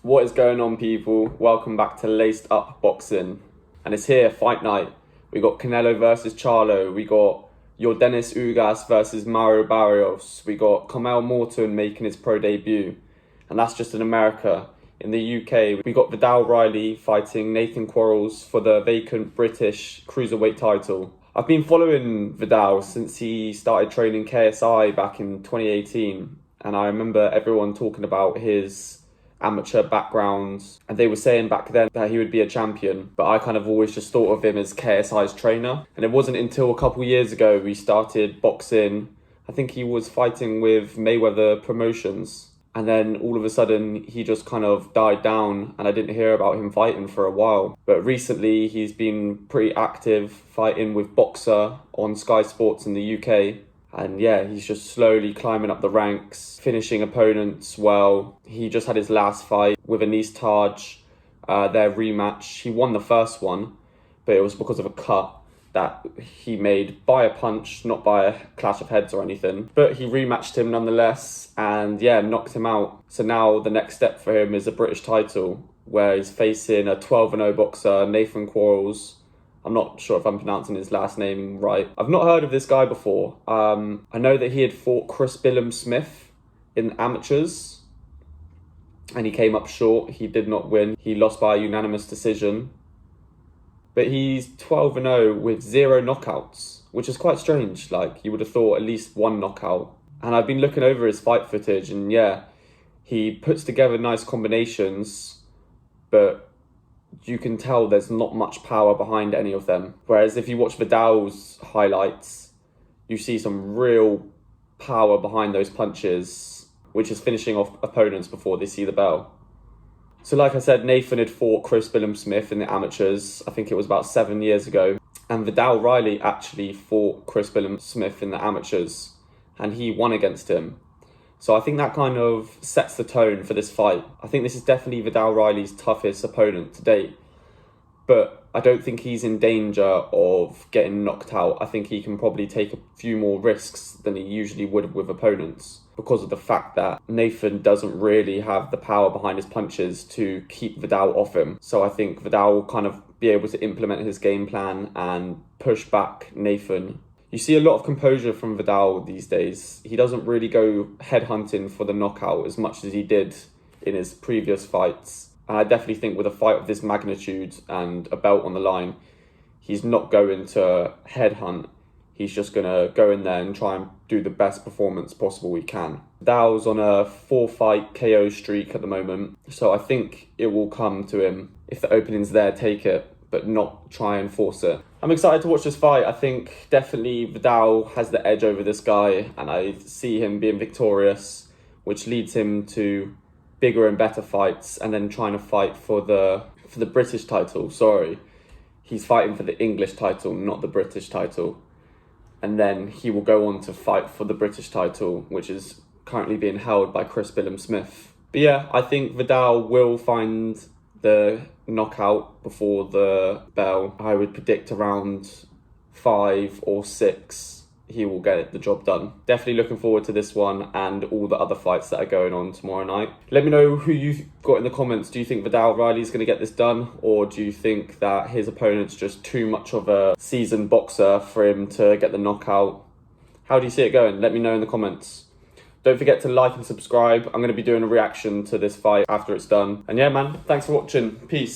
What is going on, people? Welcome back to Laced Up Boxing. And it's here, fight night. We got Canelo versus Charlo. We got Yordenis Ugas versus Mauro Barrios. We got Carmel Morton making his pro debut. And that's just in America. In the UK, we got Viddal Riley fighting Nathan Quarless for the vacant British cruiserweight title. I've been following Viddal since he started training KSI back in 2018. And I remember everyone talking about his amateur background, and they were saying back then that he would be a champion, but I kind of always just thought of him as KSI's trainer. And it wasn't until a couple years ago we started boxing. I think he was fighting with Mayweather Promotions, and then all of a sudden he just kind of died down and I didn't hear about him fighting for a while. But recently he's been pretty active fighting with Boxer on Sky Sports in the UK. And yeah, he's just slowly climbing up the ranks, finishing opponents well. He just had his last fight with Anis Taj, their rematch. He won the first one, but it was because of a cut that he made by a punch, not by a clash of heads or anything. But he rematched him nonetheless and yeah, knocked him out. So now the next step for him is a British title, where he's facing a 12-0 boxer, Nathan Quarless. I'm not sure if I'm pronouncing his last name right. I've not heard of this guy before. I know that he had fought Chris Smith in amateurs and he came up short. He did not win. He lost by a unanimous decision. But he's 12-0 with 0 knockouts, which is quite strange. Like, you would have thought at least one knockout. And I've been looking over his fight footage and yeah, he puts together nice combinations, but you can tell there's not much power behind any of them. Whereas if you watch Viddal's highlights, you see some real power behind those punches, which is finishing off opponents before they see the bell. So like I said, Nathan had fought Chris Smith in the amateurs. I think it was about 7 years ago. And Viddal Riley actually fought Chris Smith in the amateurs and he won against him. So I think that kind of sets the tone for this fight. I think this is definitely Viddal Riley's toughest opponent to date. But I don't think he's in danger of getting knocked out. I think he can probably take a few more risks than he usually would with opponents, because of the fact that Nathan doesn't really have the power behind his punches to keep Viddal off him. So I think Viddal will kind of be able to implement his game plan and push back Nathan. You see a lot of composure from Viddal these days. He doesn't really go headhunting for the knockout as much as he did in his previous fights. And I definitely think with a fight of this magnitude and a belt on the line, he's not going to headhunt. He's just going to go in there and try and do the best performance possible he can. Viddal's on a 4-fight KO streak at the moment, so I think it will come to him. If the opening's there, take it, but not try and force it. I'm excited to watch this fight. I think definitely Viddal has the edge over this guy, and I see him being victorious, which leads him to bigger and better fights, and then trying to fight for the British title. Sorry, he's fighting for the English title, not the British title. And then he will go on to fight for the British title, which is currently being held by Chris Smith. But yeah, I think Viddal will find the knockout before the bell. I would predict around 5 or 6 he will get the job done. Definitely looking forward to this one and all the other fights that are going on tomorrow night. Let me know who you've got in the comments. Do you think Viddal Riley's going to get this done, or do you think that his opponent's just too much of a seasoned boxer for him to get the knockout? How do you see it going? Let me know in the comments. Don't forget to like and subscribe. I'm going to be doing a reaction to this fight after it's done. And yeah, man, thanks for watching. Peace.